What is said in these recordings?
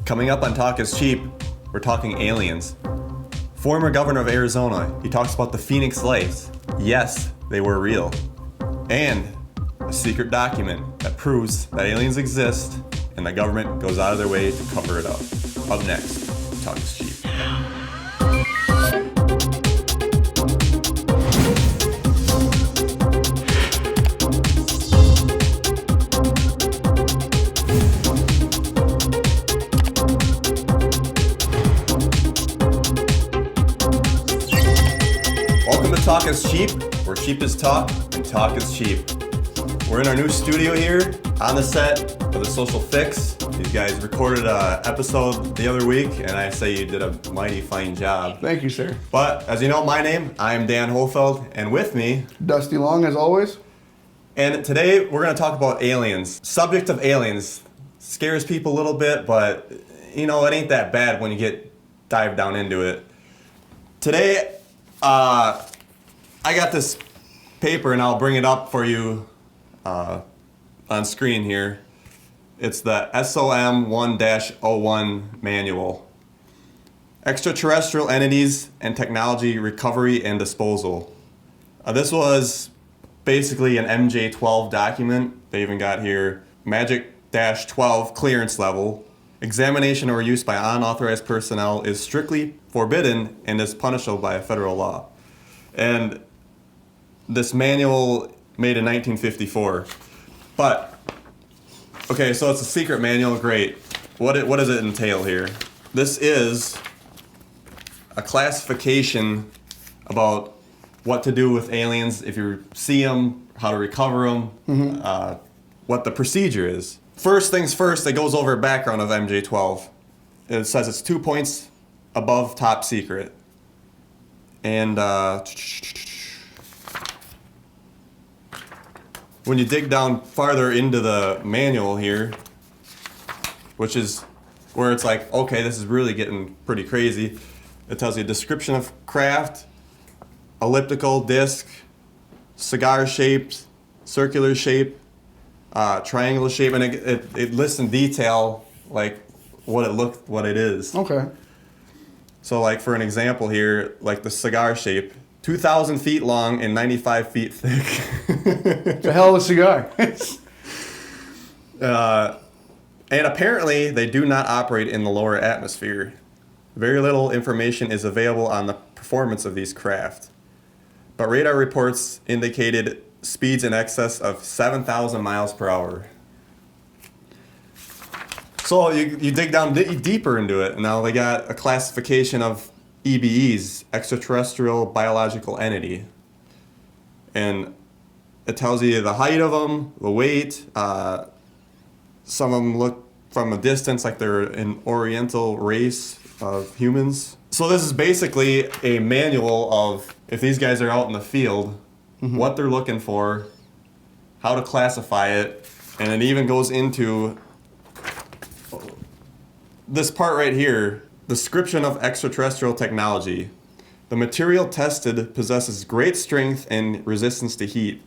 Coming up on Talk is Cheap, we're talking aliens. Former governor of Arizona, he talks about the Phoenix Lights. Yes, they were real. And a secret document that proves that aliens exist and the government goes out of their way to cover it up. Up next, Talk is Cheap. Talk is Cheap, where cheap is talk, and talk is cheap. We're in our new studio here, on the set of The Social Fix. These guys recorded an episode the other week, and I say you did a mighty fine job. Thank you, sir. But, as you know my name, I'm Dan Hohlfeld, and with me... Dusty Long, as always. And today, we're going to talk about aliens. Subject of aliens scares people a little bit, but, you know, it ain't that bad when you dive down into it. Today, I got this paper, and I'll bring it up for you on screen here. It's the SOM1-01 Manual. Extraterrestrial Entities and Technology Recovery and Disposal. This was basically an MJ-12 document. They even got here Magic-12 clearance level. Examination or use by unauthorized personnel is strictly forbidden and is punishable by a federal law. And this manual made in 1954. But, okay, so it's a secret manual, great. What does it entail here? This is a classification about what to do with aliens if you see them, how to recover them, what the procedure is. First things first, it goes over a background of MJ-12. It says it's 2 points above top secret. And when you dig down farther into the manual here, which is where it's like, okay, this is really getting pretty crazy. It tells you description of craft, elliptical disc, cigar shaped, circular shape, triangular shape, and it lists in detail like what it is. Okay. So like for an example here, like the cigar shape, 2,000 feet long and 95 feet thick. It's a hell of a cigar. And apparently they do not operate in the lower atmosphere. Very little information is available on the performance of these craft. But radar reports indicated speeds in excess of 7,000 miles per hour. So you dig down deeper into it, and now they got a classification of EBEs, extraterrestrial biological entity. And it tells you the height of them, the weight. Some of them look from a distance like they're an oriental race of humans. So this is basically a manual of if these guys are out in the field, what they're looking for, how to classify it, and it even goes into this part right here, description of extraterrestrial technology. The material tested possesses great strength and resistance to heat.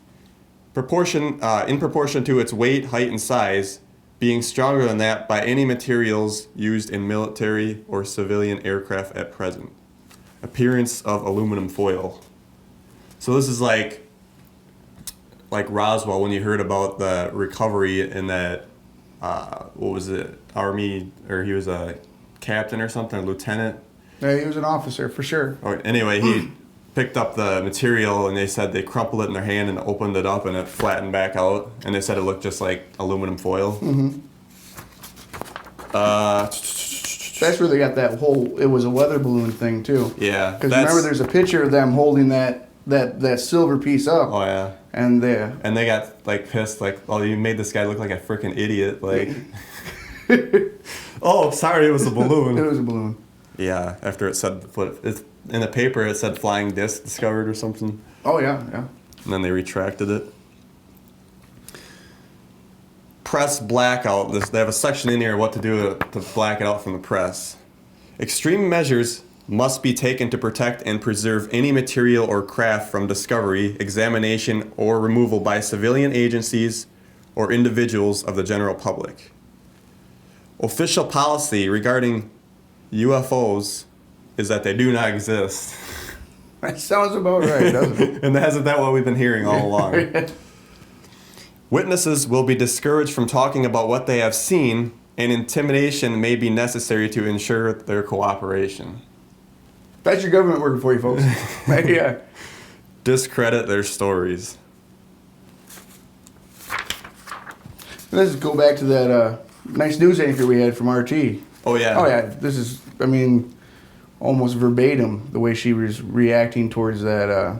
In proportion to its weight, height, and size, being stronger than that by any materials used in military or civilian aircraft at present. Appearance of aluminum foil. So this is like Roswell when you heard about the recovery in that, what was it, Army, or he was a captain or something, a lieutenant? Yeah, he was an officer, for sure. Anyway, he picked up the material and they said they crumpled it in their hand and opened it up and it flattened back out. And they said it looked just like aluminum foil. That's where they got that whole, it was a weather balloon thing too. Yeah. Because remember there's a picture of them holding that silver piece up. Oh yeah. And they got like pissed, like, oh, you made this guy look like a freaking idiot. Like, oh, sorry, it was a balloon. It was a balloon. Yeah, after it said, in the paper it said flying disc discovered or something. Oh yeah. And then they retracted it. Press blackout. They have a section in here what to do to black it out from the press. Extreme measures must be taken to protect and preserve any material or craft from discovery, examination, or removal by civilian agencies or individuals of the general public. official policy regarding UFOs is that they do not exist. That sounds about right, doesn't it? And isn't that what we've been hearing all along? Witnesses will be discouraged from talking about what they have seen, and intimidation may be necessary to ensure their cooperation. That's your government working for you, folks. Yeah. Discredit their stories. Let's go back to that nice news anchor we had from RT. Oh, yeah. Oh, yeah. This is, I mean, almost verbatim the way she was reacting towards that,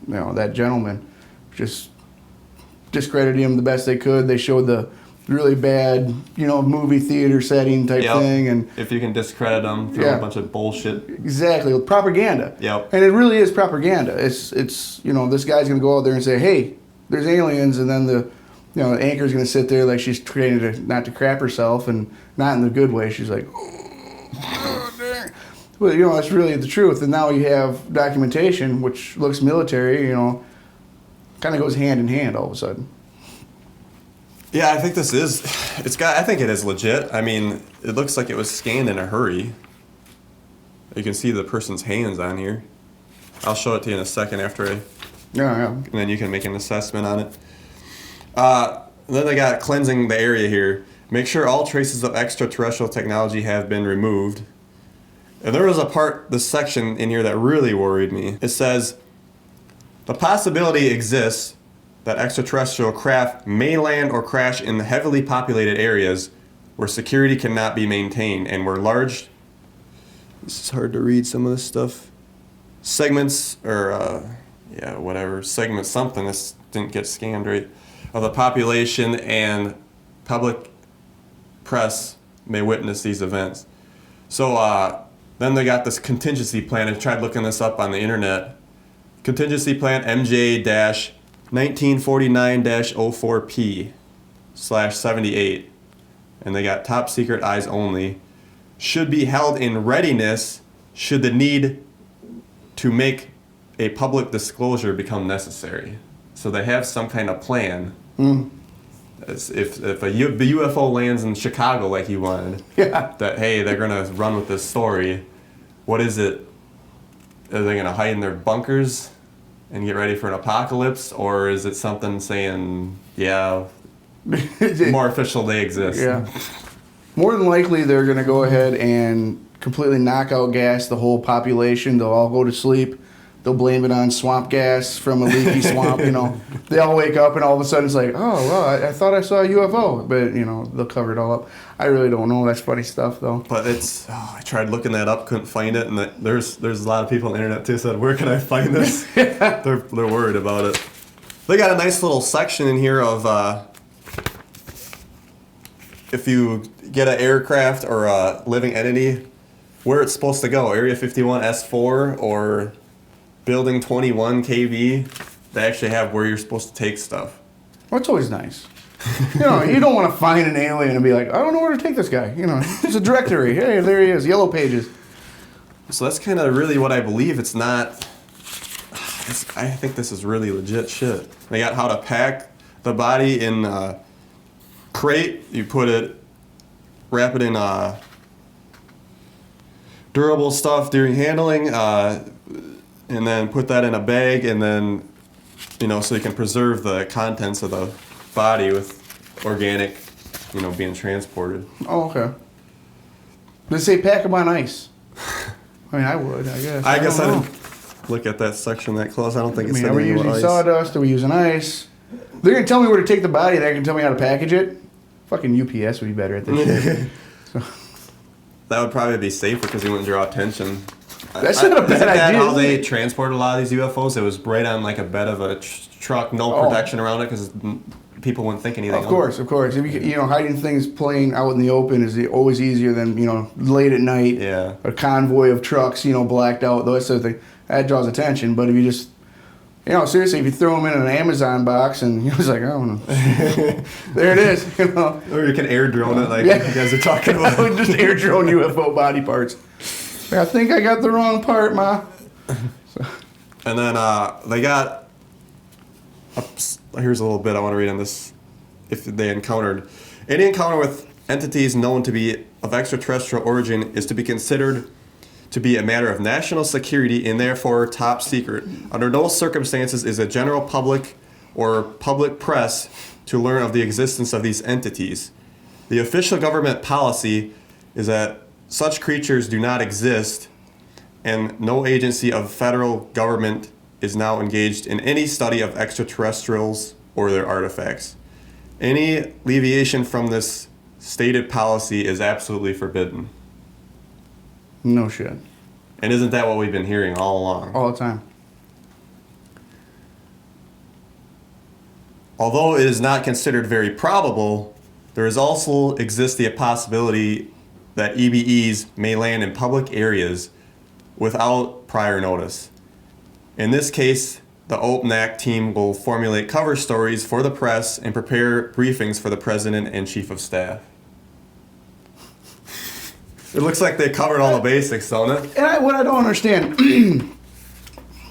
that gentleman. Just discrediting him the best they could. They showed the really bad, movie theater setting type thing. And if you can discredit them through a bunch of bullshit. Exactly. Propaganda. Yep. And it really is propaganda. It's this guy's going to go out there and say, hey, there's aliens, and then the anchor's going to sit there like she's trained not to crap herself, and not in the good way. She's like, oh, dang. Well, it's really the truth. And now you have documentation, which looks military, kind of goes hand in hand all of a sudden. Yeah, I think I think it is legit. I mean, it looks like it was scanned in a hurry. You can see the person's hands on here. I'll show it to you in a second after and then you can make an assessment on it. Then they got cleansing the area here. Make sure all traces of extraterrestrial technology have been removed. And there was this section in here that really worried me. It says, the possibility exists that extraterrestrial craft may land or crash in heavily populated areas where security cannot be maintained and where large, this is hard to read some of this stuff, segments something, this didn't get scanned right, of the population and public press may witness these events. So then they got this contingency plan. I tried looking this up on the internet. Contingency Plan MJ-1949-04P/78. And they got top secret, eyes only. Should be held in readiness should the need to make a public disclosure become necessary. So they have some kind of plan. If a UFO lands in Chicago like you wanted, that, hey, they're going to run with this story. What is it? Are they going to hide in their bunkers and get ready for an apocalypse? Or is it something saying, more official, they exist? Yeah. More than likely, they're going to go ahead and completely knock out gas the whole population. They'll all go to sleep. They'll blame it on swamp gas from a leaky swamp, They all wake up and all of a sudden it's like, oh, well, I thought I saw a UFO. But, they'll cover it all up. I really don't know. That's funny stuff, though. But I tried looking that up, couldn't find it. And there's a lot of people on the internet, too, said, where can I find this? They're worried about it. They got a nice little section in here of if you get an aircraft or a living entity, where it's supposed to go. Area 51 S4 or Building 21 KV, they actually have where you're supposed to take stuff. Well, it's always nice. You don't want to find an alien and be like, I don't know where to take this guy. It's a directory. Hey, there he is, yellow pages. So that's kind of really what I believe. It's not, I think this is really legit shit. They got how to pack the body in a crate. You wrap it in durable stuff during handling, and then put that in a bag, and then, so you can preserve the contents of the body with organic, being transported. Oh, okay. Does it say pack them on ice? I mean, I would, I guess. I guess I didn't look at that section that close. I don't think it said are we using sawdust? Are we using ice? They're going to tell me where to take the body. They're going to tell me how to package it. Fucking UPS would be better at this shit. That would probably be safer because you wouldn't draw attention. That's not a bad idea. Isn't that how they transport a lot of these UFOs? It was right on like a bed of a truck, no protection around it because people wouldn't think anything. Of course. If hiding things plain out in the open is always easier than late at night. Yeah. A convoy of trucks, blacked out, those sort of things. That draws attention. But if you just, seriously, if you throw them in an Amazon box and it's like, oh, there it is. Or you can air drone it like you guys are talking about. I would just air drone UFO body parts. I think I got the wrong part, Ma. And then they got, here's a little bit I want to read on this. If they encountered, any encounter with entities known to be of extraterrestrial origin is to be considered to be a matter of national security and therefore top secret. Under no circumstances is a general public or public press to learn of the existence of these entities. The official government policy is that such creatures do not exist, and no agency of federal government is now engaged in any study of extraterrestrials or their artifacts. Any deviation from this stated policy is absolutely forbidden. No shit. And isn't that what we've been hearing all along? All the time. Although it is not considered very probable, there is also exists the possibility that EBEs may land in public areas without prior notice. In this case, the OPNAC team will formulate cover stories for the press and prepare briefings for the President and Chief of Staff. It looks like they covered all the basics, don't it? And what I don't understand,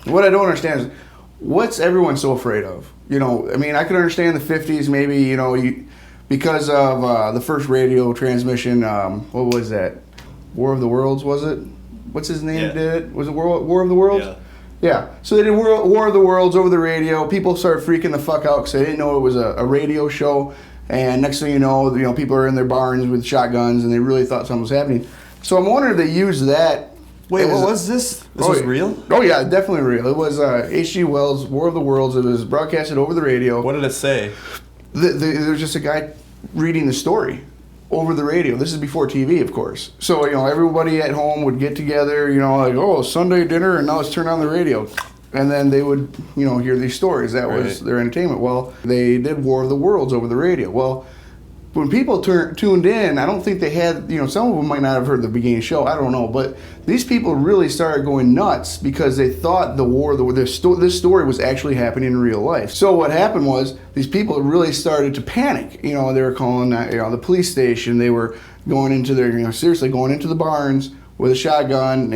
is what's everyone so afraid of? You know, I mean, I could understand the 50s, maybe, you know, because of the first radio transmission, what was that? War of the Worlds, was it? What's his name did it? Was it War of the Worlds? Yeah. Yeah. So they did War of the Worlds over the radio. People started freaking the fuck out because they didn't know it was a radio show. And next thing you know, people are in their barns with shotguns, and they really thought something was happening. So I'm wondering if they used that. Wait, what was this? This was real? Oh yeah, definitely real. It was H.G. Wells' War of the Worlds. It was broadcasted over the radio. What did it say? There's just a guy reading the story over the radio. This is before TV, of course. So, everybody at home would get together, like, oh, Sunday dinner, and now let's turn on the radio. And then they would, hear these stories. That was their entertainment. Well, they did War of the Worlds over the radio. Well, when people tuned in, I don't think they had, some of them might not have heard the beginning show. I don't know. But these people really started going nuts because they thought this story was actually happening in real life. So what happened was these people really started to panic. They were calling the police station. They were going into going into the barns with a shotgun,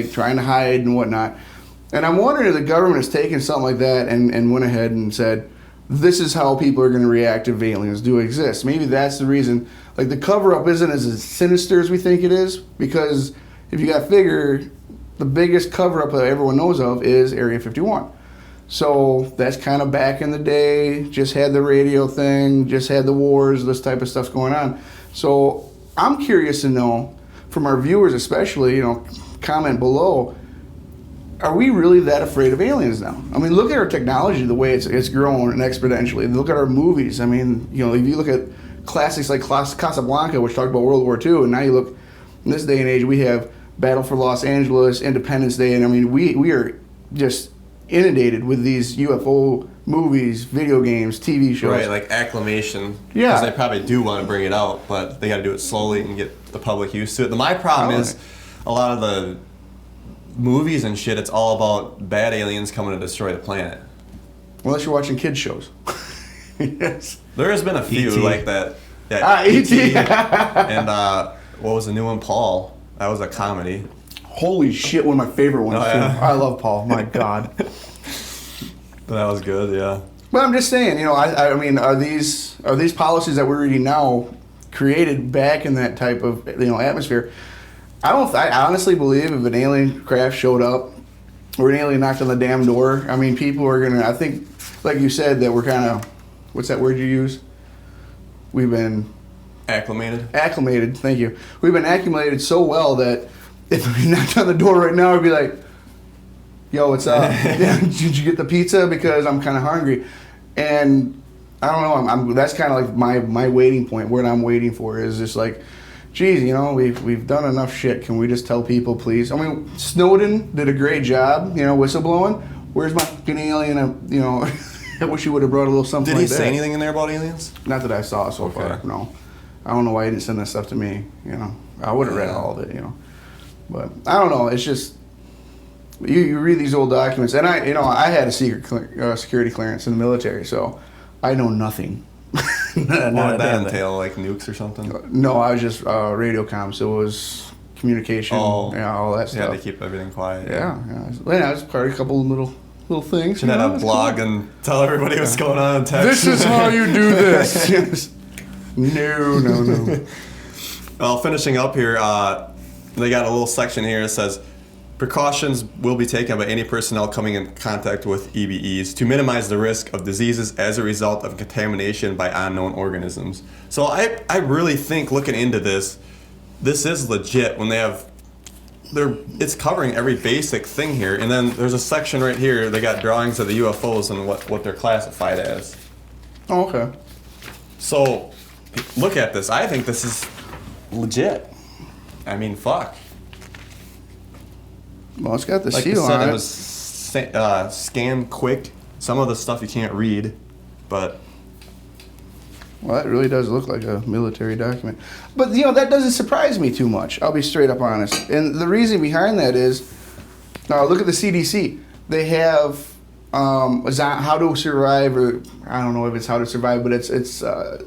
trying to hide and whatnot. And I'm wondering if the government has taken something like that and went ahead and said, this is how people are going to react if aliens do exist. Maybe that's the reason. Like, the cover-up isn't as sinister as we think it is, because if you got to figure, the biggest cover-up that everyone knows of is Area 51. So that's kind of back in the day, just had the radio thing, just had the wars, this type of stuff's going on. So I'm curious to know, from our viewers especially, comment below, are we really that afraid of aliens now? I mean, look at our technology, the way it's grown exponentially. Look at our movies. I mean, if you look at classics like Casablanca, which talked about World War II, and now you look, in this day and age, we have Battle for Los Angeles, Independence Day, and I mean, we are just inundated with these UFO movies, video games, TV shows. Right, like acclamation. Yeah. Because they probably do want to bring it out, but they got to do it slowly and get the public used to it. My problem is a lot of the movies and shit, it's all about bad aliens coming to destroy the planet. Unless you're watching kids shows. Yes. There has been a few E.T. like that. E.T. And what was the new one? Paul. That was a comedy. Holy shit, one of my favorite ones, too. I love Paul. My God. That was good, yeah. But I'm just saying, I mean, are these policies that we're reading now created back in that type of atmosphere? I honestly believe if an alien craft showed up or an alien knocked on the damn door, I mean, people are going to, I think, like you said, that we're kind of, what's that word you use? We've been... Acclimated? Acclimated, thank you. We've been acclimated so well that if we knocked on the door right now, I'd be like, yo, what's up? Did you get the pizza? Because I'm kind of hungry. And I don't know, that's kind of like my waiting point. What I'm waiting for is just like, geez, we've done enough shit. Can we just tell people, please? I mean, Snowden did a great job, whistleblowing. Where's my fucking alien? I wish he would have brought a little something like that. Did he say anything in there about aliens? Not that I saw so far, no. I don't know why he didn't send that stuff to me, I would have read all of it, But I don't know, it's just, you read these old documents, and I had a secret security clearance in the military, so I know nothing. What did that entail, like nukes or something? No, I was just radio comm, so it was communication, all that stuff. You had to keep everything quiet. Yeah. I was part of a couple of little things. You had a blog and tell everybody what's going on in Texas. This is how you do this. Yes. No. Well, finishing up here, they got a little section here that says, precautions will be taken by any personnel coming in contact with EBEs to minimize the risk of diseases as a result of contamination by unknown organisms. So I really think looking into this is legit when it's covering every basic thing here. And then there's a section right here, they got drawings of the UFOs and what they're classified as. Oh, okay. So look at this. I think this is legit. I mean, fuck. Well, it's got the Like seal I said, on it it. was scanned quick. Some of the stuff you can't read, but Well, that really does look like a military document. But, you know, that doesn't surprise me too much. I'll be straight up honest. And the reason behind that is, look at the CDC. They have how to survive, or I don't know if it's how to survive, but it's a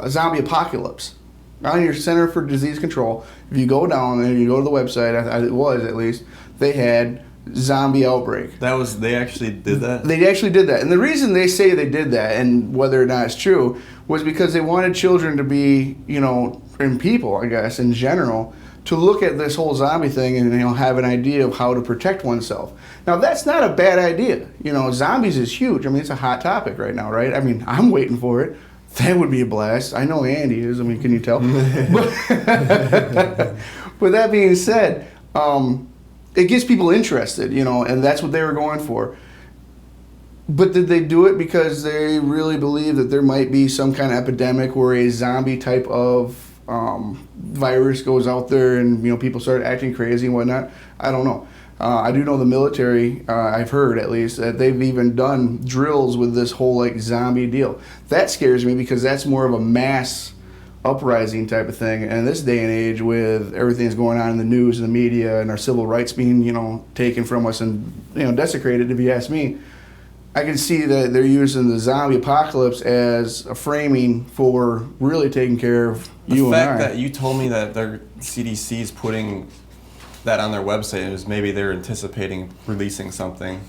zombie apocalypse. On your Center for Disease Control, if you go down there, you go to the website, it was at least, they had zombie outbreak. they actually did that? They actually did that. And the reason they say they did that, and whether or not it's true, was because they wanted children to be, and people, I guess, in general, to look at this whole zombie thing and, have an idea of how to protect oneself. Now, that's not a bad idea. Zombies is huge. I mean, it's a hot topic right now, right? I mean, I'm waiting for it. That would be a blast. I know Andy is. I mean, can you tell? But that being said, it gets people interested, and that's what they were going for. But did they do it because they really believe that there might be some kind of epidemic where a zombie type of virus goes out there and people start acting crazy and whatnot? I don't know. I do know the military, I've heard at least, that they've even done drills with this whole zombie deal. That scares me because that's more of a mass uprising type of thing. And in this day and age, with everything that's going on in the news and the media and our civil rights being, taken from us and, desecrated, if you ask me, I can see that they're using the zombie apocalypse as a framing for really taking care of you and I. The fact that you told me that their CDC is putting that on their website is maybe they're anticipating releasing something.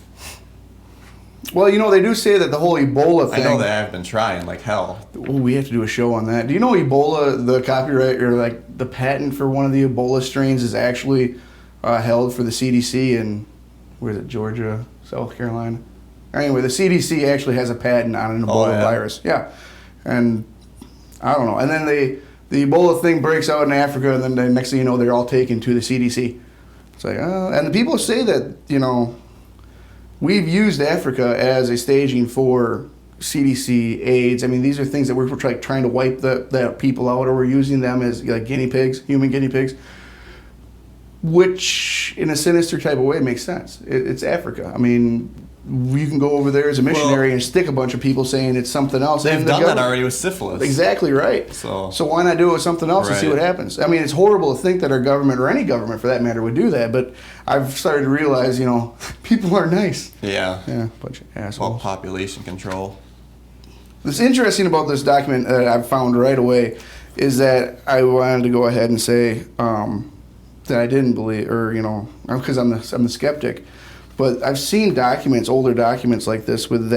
Well, they do say that the whole Ebola thing. I know they have been trying like hell. Ooh, we have to do a show on that. Do you know Ebola, the copyright or the patent for one of the Ebola strains is actually held for the CDC in, where is it, Georgia, South Carolina? Anyway, the CDC actually has a patent on an Ebola virus. Yeah. And I don't know. And then the Ebola thing breaks out in Africa, and then the next thing you know, they're all taken to the CDC. It's like, and the people say that, we've used Africa as a staging for CDC AIDS. I mean, these are things that we're trying to wipe the people out, or we're using them as guinea pigs, human guinea pigs, which in a sinister type of way makes sense. It's Africa. I mean, you can go over there as a missionary and stick a bunch of people saying it's something else. They've done that already with syphilis. Exactly right. So why not do it with something else and see what happens? I mean, it's horrible to think that our government, or any government for that matter, would do that, but I've started to realize, people are nice. Yeah. Yeah, bunch of assholes. Well, population control. What's interesting about this document that I found right away is that I wanted to go ahead and say that I didn't believe, or, because I'm the skeptic. But I've seen documents, older documents like this with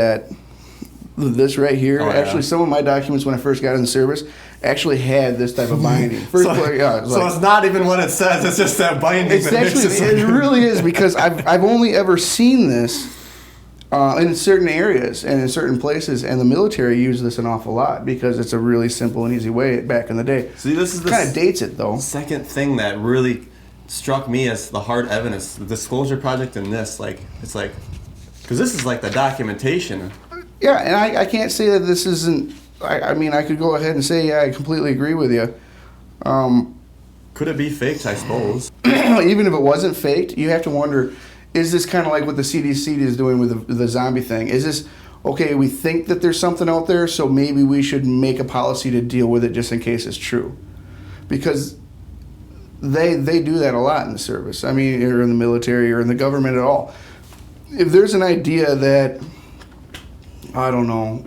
this right here. Oh, actually, some of my documents when I first got in the service actually had this type of binding. So it's not even what it says, it's just that binding. It really is, because I've only ever seen this in certain areas and in certain places, and the military used this an awful lot because it's a really simple and easy way back in the day. See, this is kind of dates it, though. Second thing that really struck me as the hard evidence, the disclosure project, and this, because this is the documentation. Yeah, and I can't say that this isn't. I mean, I could go ahead and say, yeah, I completely agree with you. Could it be faked? I suppose. Even if it wasn't faked, you have to wonder: is this kind of like what the CDC is doing with the zombie thing? Is this okay? We think that there's something out there, so maybe we should make a policy to deal with it just in case it's true, because they do that a lot in the service. I mean, or in the military or in the government at all. If there's an idea that, I don't know,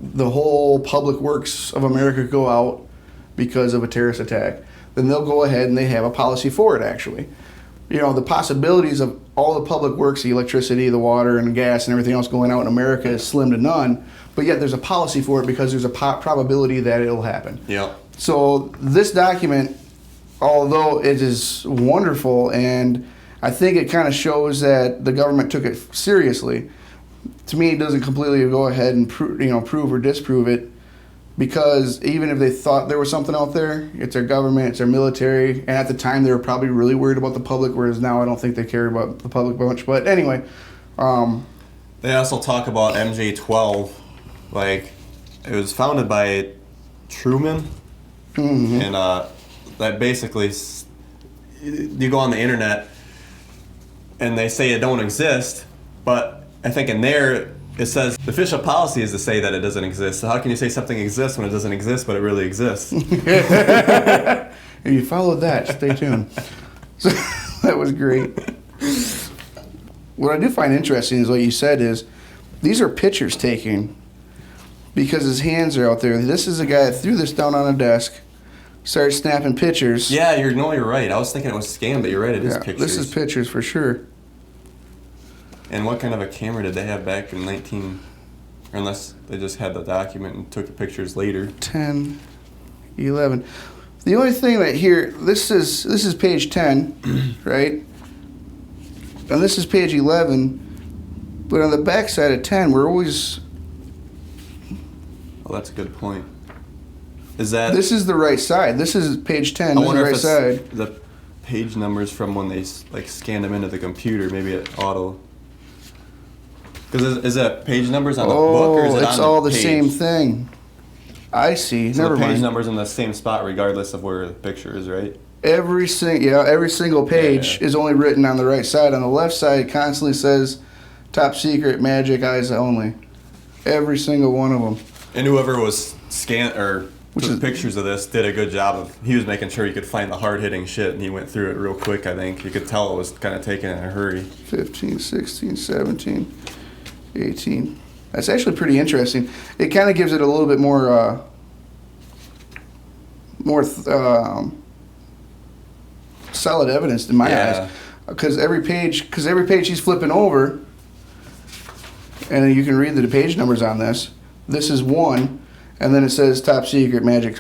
the whole public works of America go out because of a terrorist attack, then they'll go ahead and they have a policy for it, actually. The possibilities of all the public works, the electricity, the water and the gas and everything else going out in America is slim to none. but yet there's a policy for it because there's a probability that it'll happen. Yeah. So this document, although it is wonderful, and I think it kind of shows that the government took it seriously, to me it doesn't completely go ahead and prove or disprove it, because even if they thought there was something out there, it's their government, it's their military, and at the time they were probably really worried about the public, whereas now I don't think they care about the public much. But anyway. They also talk about MJ12, like it was founded by Truman, and that basically, you go on the internet and they say it don't exist, but I think in there it says the official policy is to say that it doesn't exist. So how can you say something exists when it doesn't exist, but it really exists? If you followed that, stay tuned. So, that was great. What I do find interesting is what you said is these are pictures taken because his hands are out there. This is a guy that threw this down on a desk, started snapping pictures. Yeah, you're right. I was thinking it was scanned, but you're right, it is pictures. This is pictures for sure. And what kind of a camera did they have back in unless they just had the document and took the pictures later? 10, 11. The only thing that here, this is page 10, right? And this is page 11, but on the back side of 10, we're always... Oh, that's a good point. Is that... This is the right side. This is page 10. This is the right side. The page numbers from when they like scanned them into the computer. Maybe it auto... Because is that page numbers on the book, or is it on the page? It's all the same thing. I see. So Never the page mind. number's in the same spot regardless of where the picture is, right? Every single page is only written on the right side. On the left side, it constantly says "Top Secret, Magic Eyes Only." Every single one of them. And whoever was took pictures of this did a good job of. He was making sure you could find the hard hitting shit, and he went through it real quick. I think you could tell it was kind of taken in a hurry. 15, 16, 17, 18. That's actually pretty interesting. It kind of gives it a little bit more solid evidence in my eyes, because every page he's flipping over, and you can read the page numbers on this. This is 1, and then it says Top Secret Magic,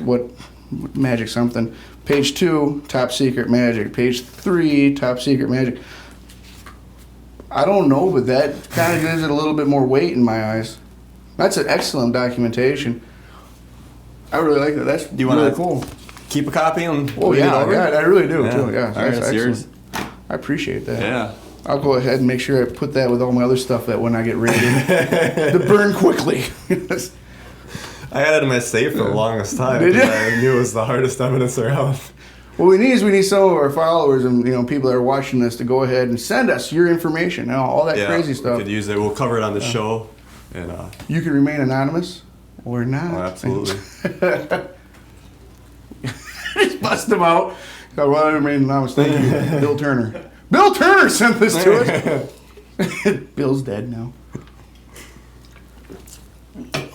magic something. Page 2, Top Secret Magic. Page 3, Top Secret Magic. I don't know, but that kind of gives it a little bit more weight in my eyes. That's an excellent documentation. I really like that. That's really cool. Keep a copy and yeah, I really do too. Yeah, all right, that's yours. I appreciate that. Yeah. I'll go ahead and make sure I put that with all my other stuff that when I get raided, to burn quickly. I had it in my safe for the longest time. Did you? I knew it was the hardest evidence around. What we need some of our followers and people that are watching this to go ahead and send us your information, all that crazy stuff. We could use it. We'll cover it on the show, and you can remain anonymous or not. Oh, absolutely. Just bust them out. Well, I remain anonymous. Thank you, Bill Turner. Bill Turner sent this to us. Bill's dead now.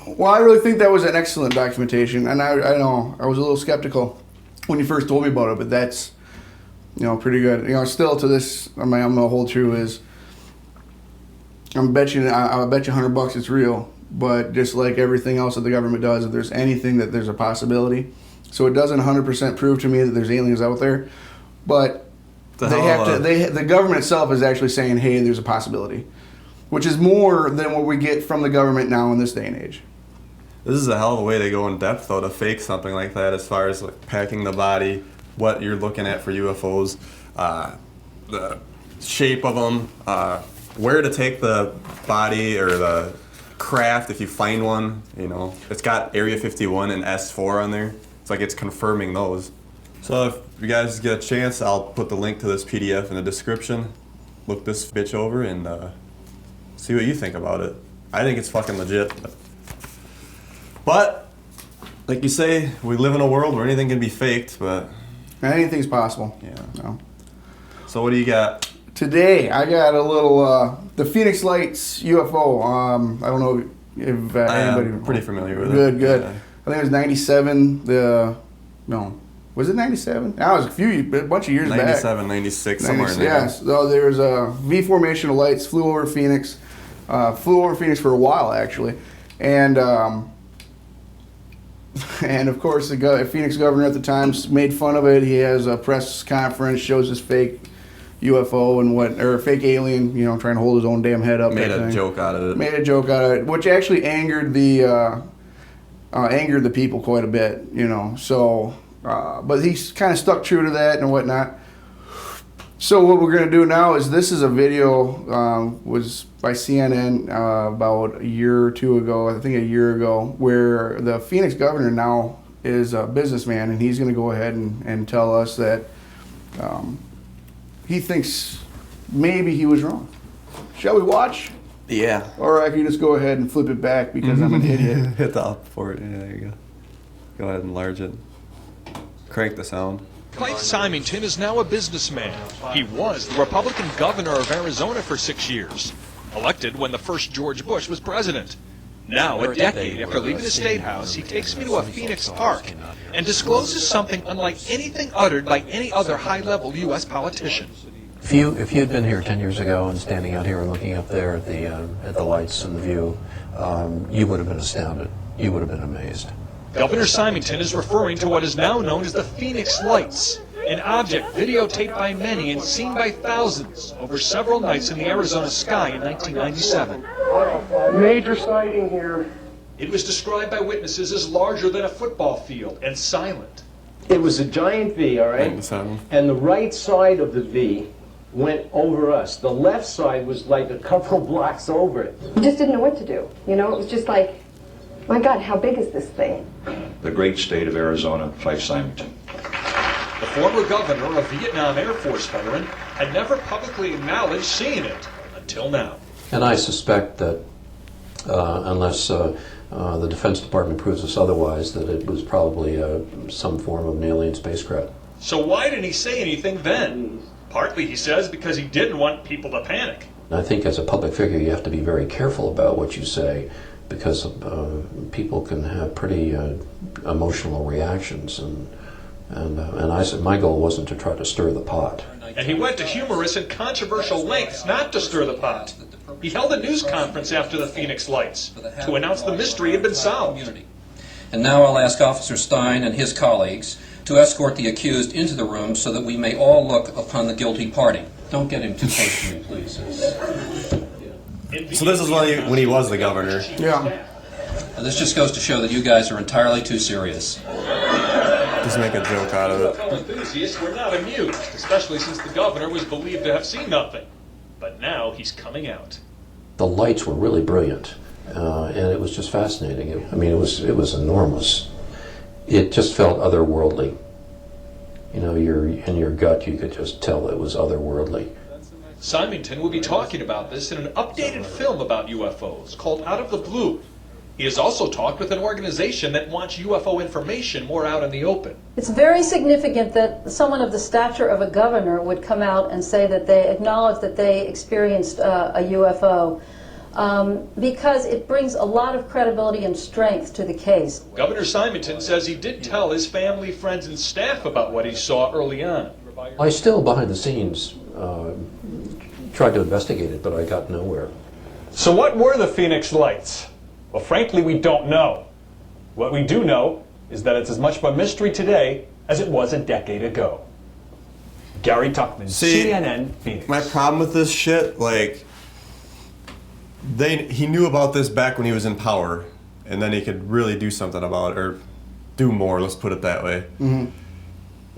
Well, I really think that was an excellent documentation, and I know I was a little skeptical when you first told me about it, but that's pretty good. Still to this, I'm gonna hold true is I'll bet you $100 it's real, but just like everything else that the government does, if there's anything that there's a possibility, so it doesn't 100% prove to me that there's aliens out there, but the government itself is actually saying, hey, there's a possibility, which is more than what we get from the government now in this day and age. This is a hell of a way they go in depth, though, to fake something like that, as far as like packing the body, what you're looking at for UFOs, the shape of them, where to take the body or the craft if you find one. It's got Area 51 and S4 on there. It's like it's confirming those. So if you guys get a chance, I'll put the link to this PDF in the description. Look this bitch over and see what you think about it. I think it's fucking legit. But, like you say, we live in a world where anything can be faked, but... anything's possible. Yeah. No. So what do you got? Today, I got a little, the Phoenix Lights UFO. I don't know if anybody... I'm pretty familiar with it. Good. Yeah. I think it was 97, was it 97? That was a bunch of years 97, back. 97, 96, somewhere in there. Yes. So there was a V formation of lights, flew over Phoenix for a while, actually. And and of course, the Phoenix governor at the time made fun of it. He has a press conference, shows his fake UFO or fake alien, trying to hold his own damn head up. Made a joke out of it. Made a joke out of it, which actually angered the people quite a bit, So, but he's kind of stuck true to that and whatnot. So what we're going to do now is, this is a video was by CNN about a year or two ago, I think a year ago, where the Phoenix governor now is a businessman, and he's going to go ahead and tell us that he thinks maybe he was wrong. Shall we watch? Yeah. Or I can just go ahead and flip it back because I'm an idiot. Hit the up for it. Yeah, there you go. Go ahead and enlarge it. Crank the sound. Fife Symington is now a businessman. He was the Republican governor of Arizona for 6 years, elected when the first George Bush was president. Now, a decade after leaving the State House, he takes me to a Phoenix park and discloses something unlike anything uttered by any other high-level U.S. politician. If you had been here 10 years ago and standing out here and looking up there at the lights and the view, you would have been astounded. You would have been amazed. Governor Symington is referring to what is now known as the Phoenix Lights, an object videotaped by many and seen by thousands over several nights in the Arizona sky in 1997. Major sighting here. It was described by witnesses as larger than a football field and silent. It was a giant V, all right? And the right side of the V went over us. The left side was like a couple blocks over it. You just didn't know what to do. It was just like, my God, how big is this thing? The great state of Arizona, Fife Symington. The former governor, a Vietnam Air Force veteran, had never publicly acknowledged seeing it until now. And I suspect that unless the Defense Department proves us otherwise, that it was probably some form of an alien spacecraft. So why didn't he say anything then? Partly, he says, because he didn't want people to panic. I think as a public figure, you have to be very careful about what you say, because people can have pretty emotional reactions, and I said my goal wasn't to try to stir the pot. And he went to humorous and controversial lengths not to stir the pot. He held a news conference after the Phoenix Lights to announce the mystery had been solved. And now I'll ask Officer Stein and his colleagues to escort the accused into the room so that we may all look upon the guilty party. Don't get him too close to me, please. So this is when he was the governor. Yeah. Now, this just goes to show that you guys are entirely too serious. Just make a joke out of it. Enthusiasts were not amused, especially since the governor was believed to have seen nothing. But now he's coming out. The lights were really brilliant, and it was just fascinating. I mean, it was enormous. It just felt otherworldly. In your gut, you could just tell it was otherworldly. Symington will be talking about this in an updated film about UFOs called Out of the Blue. He has also talked with an organization that wants UFO information more out in the open. It's very significant that someone of the stature of a governor would come out and say that they acknowledge that they experienced a UFO, because it brings a lot of credibility and strength to the case. Governor Symington says he did tell his family, friends, and staff about what he saw early on. I still, behind the scenes, tried to investigate it, but I got nowhere. So what were the Phoenix Lights? Well, frankly, we don't know. What we do know is that it's as much of a mystery today as it was a decade ago. Gary Tuckman, CNN, Phoenix. My problem with this shit, he knew about this back when he was in power, and then he could really do something about it, or do more, let's put it that way. Mm-hmm.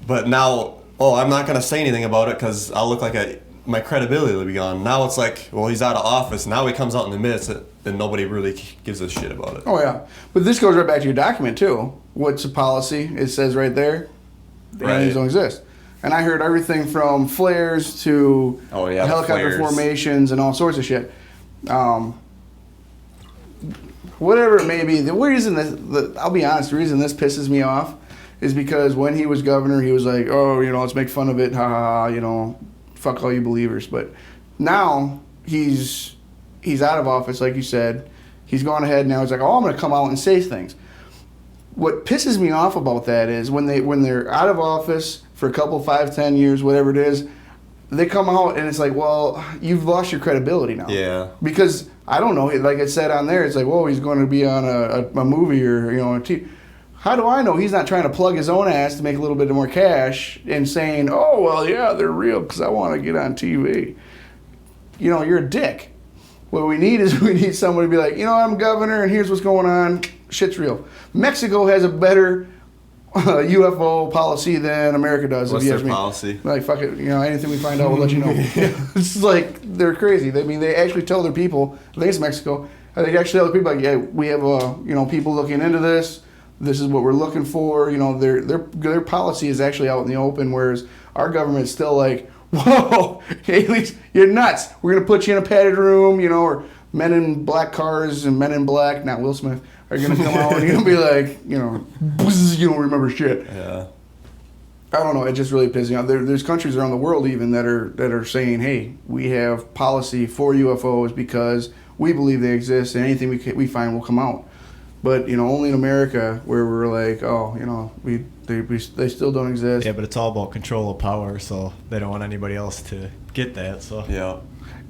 But now, I'm not going to say anything about it because I'll look like my credibility will be gone. Now it's like, well, he's out of office. Now he comes out and admits it, and nobody really gives a shit about it. Oh, yeah. But this goes right back to your document, too. What's the policy? It says right there, the aliens don't exist. And I heard everything from flares to helicopter formations and all sorts of shit. Whatever it may be, the reason I'll be honest, the reason this pisses me off is because when he was governor, he was like, let's make fun of it, ha ha ha, fuck all you believers. But now he's out of office, like you said. He's gone ahead now. He's like, I'm going to come out and say things. What pisses me off about that is when they're out of office for a couple, 5, 10 years, whatever it is, they come out and it's like, well, you've lost your credibility now. Yeah. Because I don't know, like it said on there, it's like, whoa, he's going to be on a movie or a TV. How do I know he's not trying to plug his own ass to make a little bit more cash and saying, oh, well, yeah, they're real because I want to get on TV. You're a dick. What we need is somebody to be like, I'm governor and here's what's going on. Shit's real. Mexico has a better UFO policy than America does. What's if you their ask me. policy? Like, fuck it, anything we find out, we'll let you know. It's like, they're crazy. They actually tell their people, I think it's Mexico, they actually tell the people, like, yeah, we have, people looking into this. This is what we're looking for. Their policy is actually out in the open, whereas our government's still like, whoa, aliens, you're nuts. We're going to put you in a padded room, or men in black cars and men in black, not Will Smith, are going to come out and you're going to be like, you don't remember shit. Yeah. I don't know. It just really pisses me off. There's countries around the world even that are saying, hey, we have policy for UFOs because we believe they exist and anything we find will come out. But, only in America where we're like, oh, they still don't exist. Yeah, but it's all about control of power, so they don't want anybody else to get that. So yeah.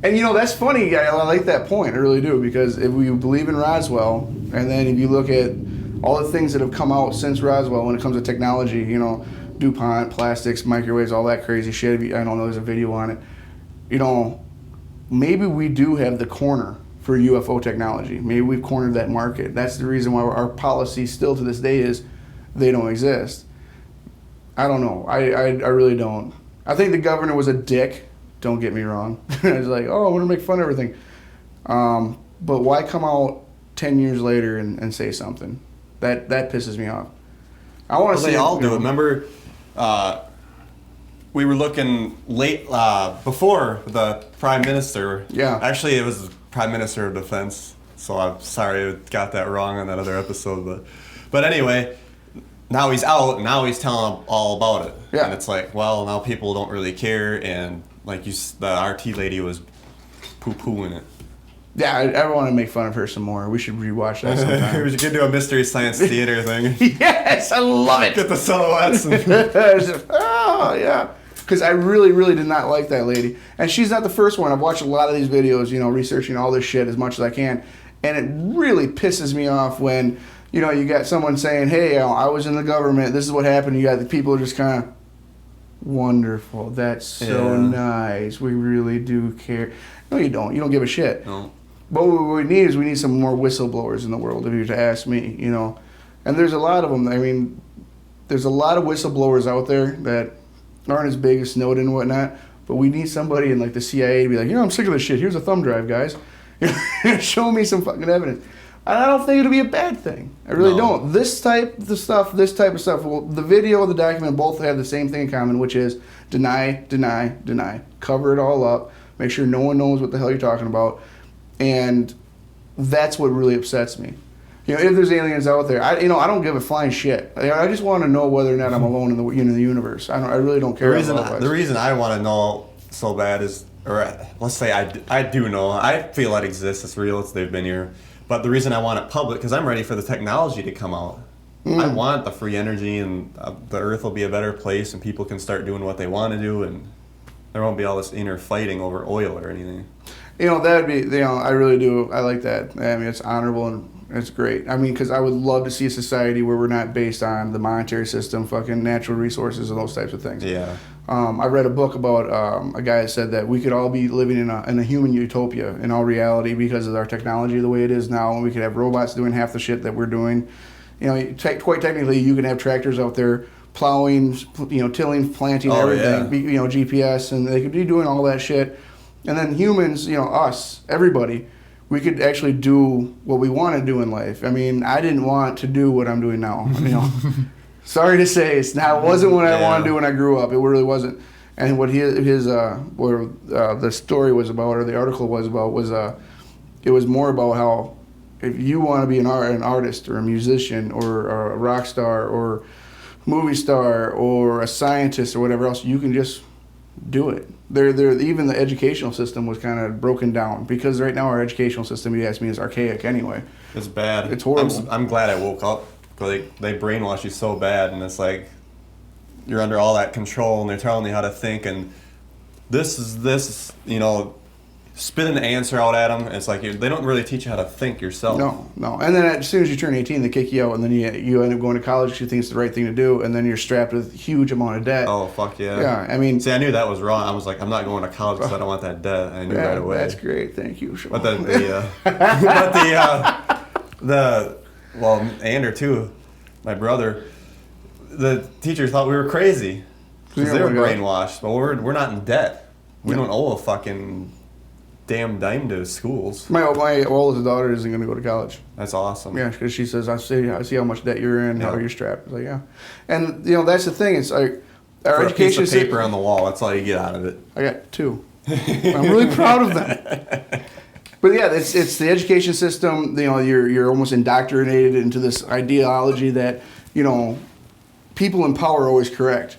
And that's funny. I like that point. I really do, because if we believe in Roswell, and then if you look at all the things that have come out since Roswell when it comes to technology, DuPont, plastics, microwaves, all that crazy shit. I don't know. There's a video on it. Maybe we do have the corner for UFO technology. Maybe we've cornered that market. That's the reason why our policy still to this day is they don't exist. I don't know. I really don't. I think the governor was a dick. Don't get me wrong. It's like, oh, I'm going to make fun of everything. But why come out 10 years later and say something? That pisses me off. I want to see. They all do it. Remember, we were looking late before the Prime Minister. Yeah. Actually, it was the Prime Minister of Defense. So I'm sorry I got that wrong on that other episode. But anyway, now he's out and now he's telling them all about it. Yeah. And it's like, well, now people don't really care. And like the RT lady was poo-pooing it. Yeah, I want to make fun of her some more. We should rewatch that sometime. We should do a Mystery Science Theater thing. Yes, I love it. Get the silhouettes. Oh, yeah. Because I really, really did not like that lady. And she's not the first one. I've watched a lot of these videos, researching all this shit as much as I can. And it really pisses me off when, you got someone saying, hey, I was in the government. This is what happened. You got the people just kind of, wonderful. That's so nice. We really do care. No, you don't. You don't give a shit. No. But what we need is some more whistleblowers in the world, if you were to ask me, And there's a lot of them. I mean, there's a lot of whistleblowers out there that aren't as big as Snowden and whatnot, but we need somebody in like the CIA to be like, I'm sick of this shit. Here's a thumb drive, guys. Show me some fucking evidence. And I don't think it'll be a bad thing. I really don't. This type of stuff, well, the video and the document both have the same thing in common, which is deny, deny, deny. Cover it all up. Make sure no one knows what the hell you're talking about. And that's what really upsets me. If there's aliens out there, I don't give a flying shit. I just want to know whether or not I'm alone in the universe. I really don't care. The reason I want to know so bad is, or let's say I do know. I feel it exists. It's real. They've been here. But the reason I want it public, because I'm ready for the technology to come out. I want the free energy, and the Earth will be a better place, and people can start doing what they want to do, and there won't be all this inner fighting over oil or anything. That would be, I really do. I like that. I mean, it's honorable and it's great. I mean, because I would love to see a society where we're not based on the monetary system, fucking natural resources, and those types of things. Yeah. I read a book about a guy that said that we could all be living in a human utopia in all reality because of our technology the way it is now, and we could have robots doing half the shit that we're doing. Quite technically, you can have tractors out there plowing, tilling, planting, everything. Yeah. GPS, and they could be doing all that shit. And then humans, us, everybody, we could actually do what we want to do in life. I mean, I didn't want to do what I'm doing now. Sorry to say, it wasn't what I wanted to do when I grew up. It really wasn't. And what the story was about, or the article was about, was it was more about how if you want to be an artist or a musician or a rock star or movie star or a scientist or whatever else, you can just do it. Even the educational system was kind of broken down, because right now our educational system, you ask me, is archaic anyway. It's bad. It's horrible. I'm glad I woke up, because they brainwash you so bad, and it's like you're under all that control, and they're telling you how to think, and this, you know, spit an answer out at them. It's like they don't really teach you how to think yourself. No. And then as soon as you turn 18, they kick you out, and then you end up going to college because you think it's the right thing to do, and then you're strapped with a huge amount of debt. Oh, fuck yeah. Yeah, I mean... See, I knew that was wrong. I was like, I'm not going to college because I don't want that debt. I knew right away. That's great. Thank you, Sean. But well, Ander too, my brother, the teachers thought we were crazy because they were brainwashed. But we're not in debt. We don't owe a fucking damn dime to schools. My oldest daughter isn't going to go to college. That's awesome. Yeah, because she says, I see how much debt you're in, how you're strapped. Like, yeah. And, you know, that's the thing. It's like our education piece of paper on the wall, that's all you get out of it. I got 2. I'm really proud of them. But yeah, it's the education system. You know, you're almost indoctrinated into this ideology that, you know, people in power are always correct.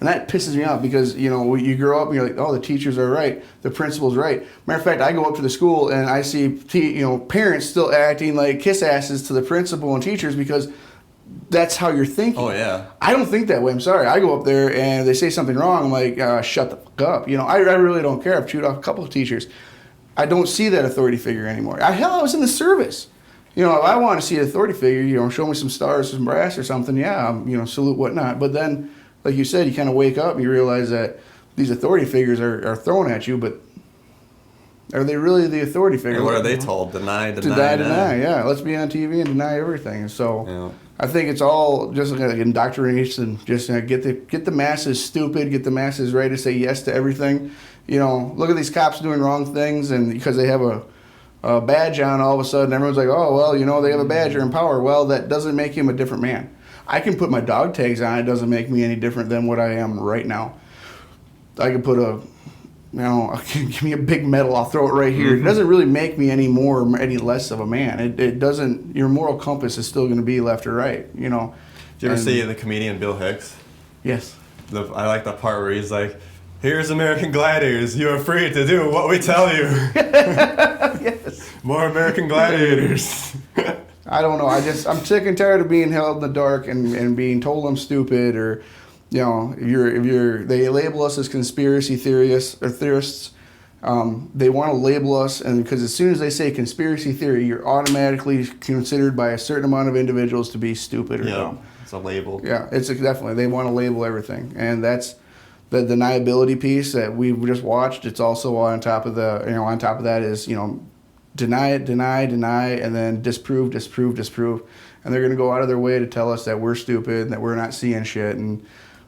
And that pisses me off because, you know, you grow up and you're like, oh, the teachers are right, the principal's right. Matter of fact, I go up to the school and I see, parents still acting like kiss asses to the principal and teachers because that's how you're thinking. Oh, yeah. I don't think that way. I'm sorry. I go up there and they say something wrong. I'm like, shut the fuck up. You know, I really don't care. I've chewed off a couple of teachers. I don't see that authority figure anymore. I was in the service. You know, if I want to see an authority figure, you know, show me some stars, some brass or something, yeah, you know, salute, whatnot. But then, like you said, you kind of wake up and you realize that these authority figures are thrown at you, but are they really the authority figure? And what are they told? Deny. Yeah, let's be on TV and deny everything. So I think it's all just like indoctrination. Just get the masses stupid, get the masses ready to say yes to everything. You know, look at these cops doing wrong things, and because they have a badge on, all of a sudden everyone's like, oh, well, you know, they have a badge, they're in power. Well, that doesn't make him a different man. I can put my dog tags on. It doesn't make me any different than what I am right now. I can put give me a big medal. I'll throw it right here. Mm-hmm. It doesn't really make me any more or any less of a man. It doesn't. Your moral compass is still going to be left or right. You know. Did you ever see the comedian Bill Hicks? Yes. I like the part where he's like, "Here's American gladiators. You are free to do what we tell you." Yes. More American gladiators. I don't know. I'm sick and tired of being held in the dark and being told I'm stupid, or, you know, they label us as conspiracy theorists or theorists. They want to label us, and because as soon as they say conspiracy theory, you're automatically considered by a certain amount of individuals to be stupid or dumb. It's a label. Yeah, it's definitely, they want to label everything, and that's the deniability piece that we just watched. It's also on top of that is, you know, deny, and then disprove. And they're going to go out of their way to tell us that we're stupid and that we're not seeing shit. And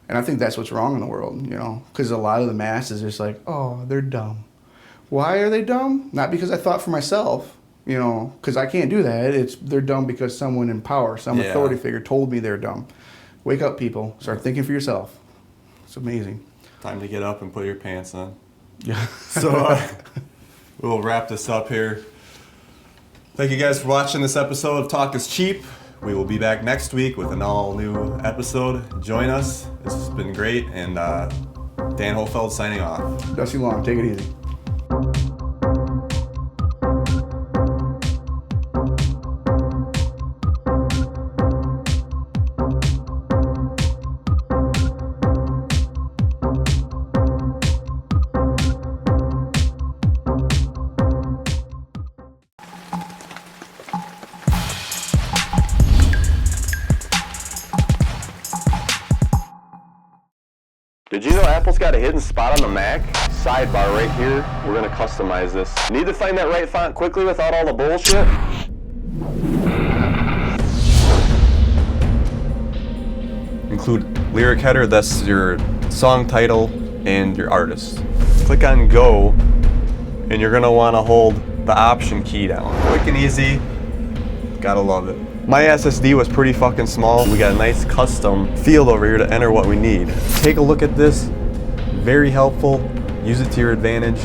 I think that's what's wrong in the world, you know, because a lot of the mass is just like, oh, they're dumb. Why are they dumb? Not because I thought for myself, you know, because I can't do that. They're dumb because someone in power, some authority figure told me they're dumb. Wake up, people. Start thinking for yourself. It's amazing. Time to get up and put your pants on. Yeah. So we'll wrap this up here. Thank you guys for watching this episode of Talk is Cheap. We will be back next week with an all-new episode. Join us. This has been great. And Dan Hohlfeld signing off. Dusty Long, take it easy. Did you know Apple's got a hidden spot on the Mac? Sidebar right here. We're going to customize this. Need to find that right font quickly without all the bullshit? Include lyric header, that's your song title and your artist. Click on Go, and you're going to want to hold the Option key down. Quick and easy. Gotta love it. My SSD was pretty fucking small. We got a nice custom field over here to enter what we need. Take a look at this. Very helpful. Use it to your advantage.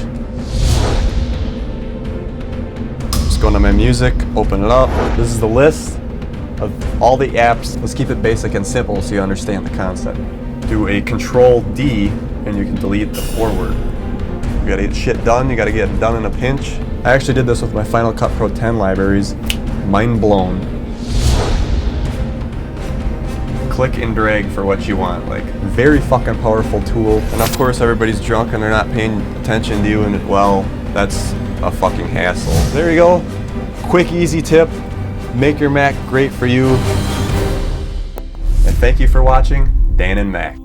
Just go into my music, open it up. This is the list of all the apps. Let's keep it basic and simple so you understand the concept. Do a Control-D and you can delete the forward. You gotta get shit done. You gotta get it done in a pinch. I actually did this with my Final Cut Pro 10 libraries. Mind blown. Click and drag for what you want, like very fucking powerful tool. And of course everybody's drunk and they're not paying attention to you, and well, that's a fucking hassle. There you go. Quick, easy tip. Make your Mac great for you. And thank you for watching Dan and Mac.